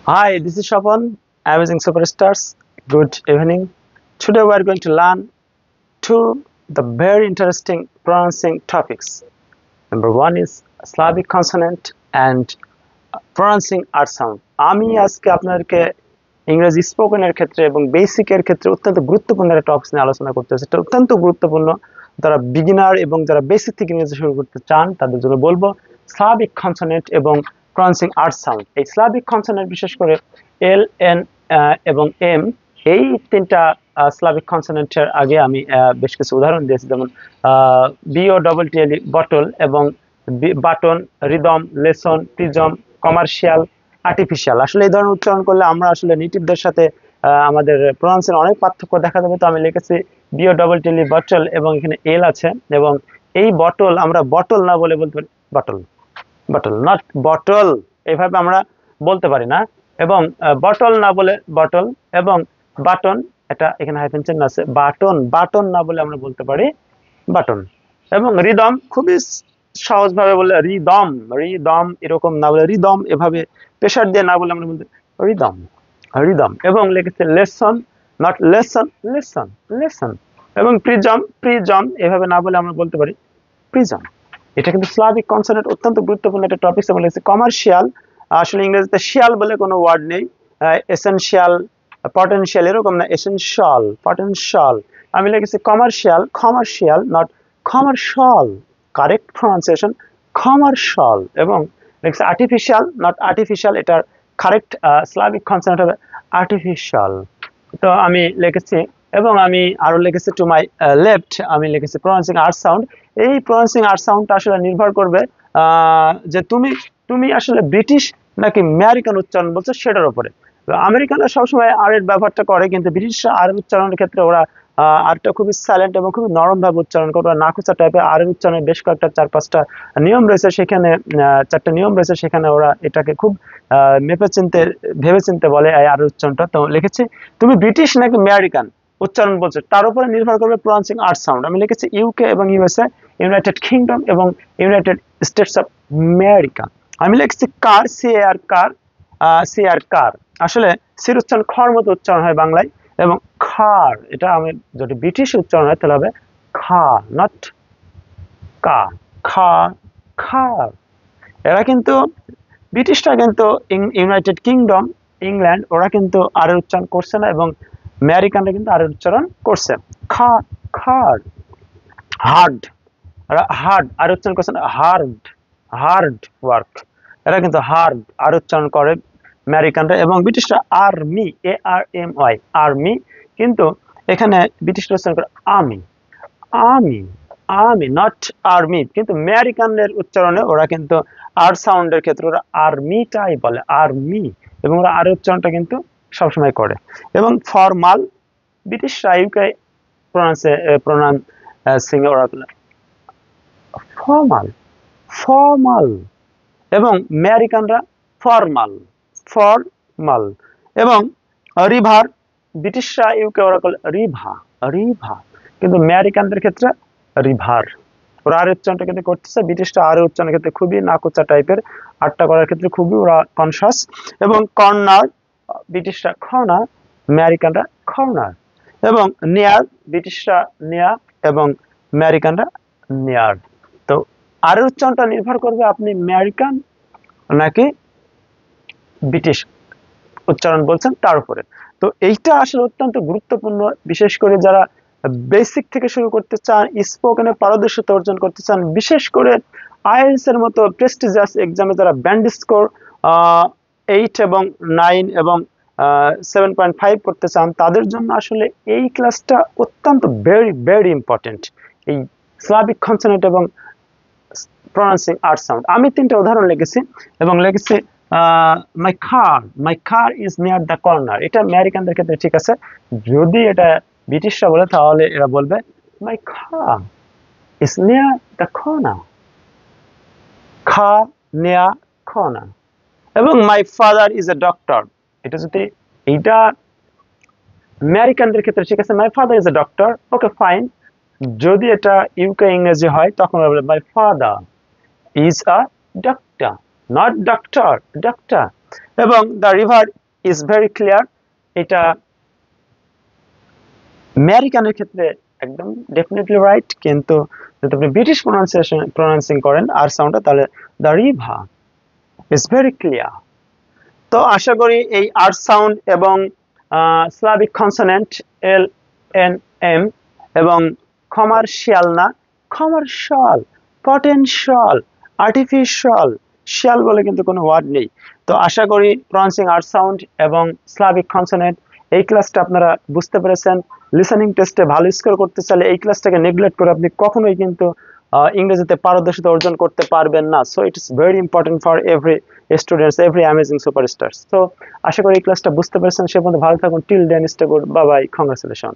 Hi, this is Shapan, Amazing Superstars. Good evening. Today we are going to learn two the very interesting pronouncing topics. Number one is Slavic consonant and pronouncing R sound. আমি আজকে আপনাদেরকে ইংরেজি স্পোকেনের ক্ষেত্রে এবং বেসিকের ক্ষেত্রে অত্যন্ত গুরুত্বপূর্ণ একটা টপিক নিয়ে আলোচনা করতেছি। এটা অত্যন্ত গুরুত্বপূর্ণ যারা বিগিনার এবং যারা বেসিক থেকে ইংরেজি শুরু করতে চান তাদের জন্য বলবো স্লাভিক কনসোনেন্ট এবং প্রনাউন্সিং আর সাউন্ড। এই স্লাভিক কনসোনেন্ট বিশেষ করে এল এন এবং এম এই তিনটা স্লাভিক কনসোনেন্টের আগে আমি বেশ কিছু উদাহরণ দিয়েছি, যেমন বিও ডবল টি এল বটল এবং button, rhythm, lesson, prism, commercial, artificial. আসলে এই ধরনের উচ্চারণ করলে আমরা আসলে নেটিভদের সাথে আমাদের প্রনাউন্সের অনেক পার্থক্য দেখা যাবে। তো আমি লিখেছি বিও ডবল টি এল বটল এবং এখানে এল আছে, এবং এই বটল আমরা বটল না বলে বলতে পারি বটল, বটল নট বটল, এইভাবে আমরা বলতে পারি না। এবং বটল না বলে বটল, এবং বাটন, এটা এখানে হাইফেন চিহ্ন আছে, বাটন, বাটন না বলে আমরা বলতে পারি বাটন। এবং রিদম খুবই সহজভাবে বলে রিদম, রিদম এরকম না বলে রিদম, এভাবে প্রেশার দিয়ে না বলে আমরা বলতে রিদম, রিদম। এবং লিখেছে lesson, not lesson, lesson, lesson. এবং প্রিজম, প্রিজম এভাবে না বলে আমরা বলতে পারি প্রিজম। এটা কিন্তু স্লাভিক কনসোনেন্ট, অত্যন্ত গুরুত্বপূর্ণ একটা টপিক। এবং লিখেছে কমার্শিয়াল, আসলে ইংরেজিতে শিয়াল বলে কোনো ওয়ার্ড নেই, এসেনশিয়াল, পটেনশিয়াল এরকম না, এসেনশিয়াল, পটেনশিয়াল। আমি লিখেছি commercial, commercial not commercial, correct pronunciation commercial. এবং লিখেছে আর্টিফিশিয়াল নট আর্টিফিশিয়াল, এটার কারেক্ট স্লাভিক কনসোনেন্ট হবে আর্টিফিশিয়াল। তো আমি লিখেছি, এবং আমি আরো লিখেছি টু মাই লেফট, আমি লিখেছি প্রনাউন্সিং আর সাউন্ড। এই প্রনাউন্সিং আর সাউন্ডটা আসলে নির্ভর করবে যে তুমি তুমি আসলে ব্রিটিশ নাকি আমেরিকান উচ্চারণ বলছো সেটার উপরে। আমেরিকানরা সবসময় আর এর ব্যবহারটা করে, কিন্তু ব্রিটিশরা আর উচ্চারণের ক্ষেত্রে ওরা আরটা খুবই সাইলেন্ট এবং খুবই নরম ভাবে উচ্চারণ করে। ওরা নাকুচা টাইপের আর উচ্চারণের বেশ কয়েকটা 4-5টা নিয়ম রয়েছে, সেখানে 4টা নিয়ম রয়েছে, সেখানে ওরা এটাকে খুব মেপে চিনতে ভেবে চিনতে বলে আর উচ্চারণটা। তো লিখেছি তুমি ব্রিটিশ নাকি আমেরিকান উচ্চারণ বলছো, তার উপরে নির্ভর করবে প্রনাউন্সিং আর সাউন্ড। আমি লিখেছি ইউকে এবং ইউএসএ, ইউনাইটেড কিংডম এবং ইউনাইটেড স্টেটস অফ আমেরিকা। আমি লিখেছি কার, সি আর কার, সি আর কার। আসলে সির উচ্চারণ খর মতো উচ্চারণ হয় বাংলায়, এবং খার এটা আমি যদি ব্রিটিশ উচ্চারণ হয় তাহলে হবে খা, নট কা, খা, খার। এরা কিন্তু ব্রিটিশরা কিন্তু ইউনাইটেড কিংডম, ইংল্যান্ড, ওরা কিন্তু আর উচ্চারণ করছে না, এবং আমেরিকানরা কিন্তু আর উচ্চারণ করছে খা, খার। হার্ড, হার্ড আর উচ্চারণ করছে না, হার্ড, হার্ড ওয়ার্ক। এরা কিন্তু হার্ড আর উচ্চারণ করে আমেরিকানরা। এবং ব্রিটিশরা আর্মি, এ আর এম ওয়াই, আর্মি, কিন্তু এখানে ব্রিটিশরা উচ্চারণ করে army, army, army not army. কিন্তু আমেরিকানদের উচ্চারণে ওরা কিন্তু আর সাউন্ডের ক্ষেত্রে ওরা আর্মিটাই বলে, আর্মি, এবং ওরা আর উচ্চারণটা কিন্তু সবসময় করে। এবং ফর্মাল, ব্রিটিশরা ইউকে প্রনাউন্সিং ওরা ফর্মাল, ফর্মাল। এবং আমেরিকানরা ফর্মাল, ফর্মাল। এবং রিভার, ব্রিটিশরা ইউকে ওরা বলে রিভা, রিভা, কিন্তু আমেরিকানদের ক্ষেত্রে রিভার। ওরা আর উচ্চারণটা কিন্তু করতেছে, ব্রিটিশরা আর উচ্চারণের ক্ষেত্রে খুবই নাকুচা টাইপের, আটটা করার ক্ষেত্রে খুবই ওরা কনসাস। এবং কর্নার, ব্রিটিশরা কর্নার, আমেরিকানরা কর্নার। এবং নিয়ার, ব্রিটিশরা নিয়ার এবং আমেরিকানরা নিয়ার। তো আর উচ্চারণটা নির্ভর করবে আপনি আমেরিকান নাকি ব্রিটিশ উচ্চারণ বলছেন তার উপরে। তো এইটা আসলে অত্যন্ত গুরুত্বপূর্ণ, বিশেষ করে যারা বেসিক থেকে শুরু করতে চান, স্পোকেনে পারদর্শিতা অর্জন করতে চান, বিশেষ করে আইএলটিএস এর মতো প্রেস্টিজিয়াস এক্সামে যারা ব্যান্ড স্কোর 8 এবং 9 এবং 7.5 করতে চান, তাদের জন্য আসলে এই ক্লাসটা অত্যন্ত ভেরি ভেরি ইম্পর্টেন্ট। এই স্লাভিক কনসোনেন্ট এবং প্রনাউন্সিং আর সাউন্ড। আমি 3টা উদাহরণ লিখেছি, এবং লিখেছি my car is near the corner. এটা আমেরিকানদের ক্ষেত্রে ঠিক আছে, যদি এটা ব্রিটিশরা বলে তাহলে এরা বলবে my car is near the corner, খা, নিয়ার, কর্নার। এবং my father is a doctor, এটা যদি এইটা আমেরিকানদের ক্ষেত্রে ঠিক আছে, my father is a doctor, okay fine. যদি এটা ইউকে ইংরেজি হয় তখন বলবে my father is a doctor, not doctor, doctor. এবং the river is very clear, এটা আমেরিকানের ক্ষেত্রে একদম ডেফিনেটলি রাইট, কিন্তু যদি আপনি ব্রিটিশ প্রনাউন্সিং করেন আর সাউন্ডটা, তাহলে the river is very clear. তো আশা করি এই আর সাউন্ড এবং Slavic consonant L N M এবং কমার্শিয়াল না, কমার্শিয়াল, পটেনশিয়াল, আর্টিফিশিয়াল, শিয়াল বলে কিন্তু কোনো ওয়ার্ড নেই। তো আশা করি প্রনাউন্সিং আর সাউন্ড এবং স্লাভিক কনসোনেন্ট এই ক্লাসটা আপনারা বুঝতে পেরেছেন। লিসেনিং টেস্টে ভালো স্কোর করতে চাইলে এই ক্লাসটাকে নেগলেক্ট করে আপনি কখনোই কিন্তু ইংরেজিতে পারদর্শিতা অর্জন করতে পারবেন না। So it is very important for every students, every amazing superstars. তো আশা করি এই ক্লাসটা বুঝতে পেরেছেন। সে পর্যন্ত ভালো থাকুন। Till then stay good, bye bye, congratulation.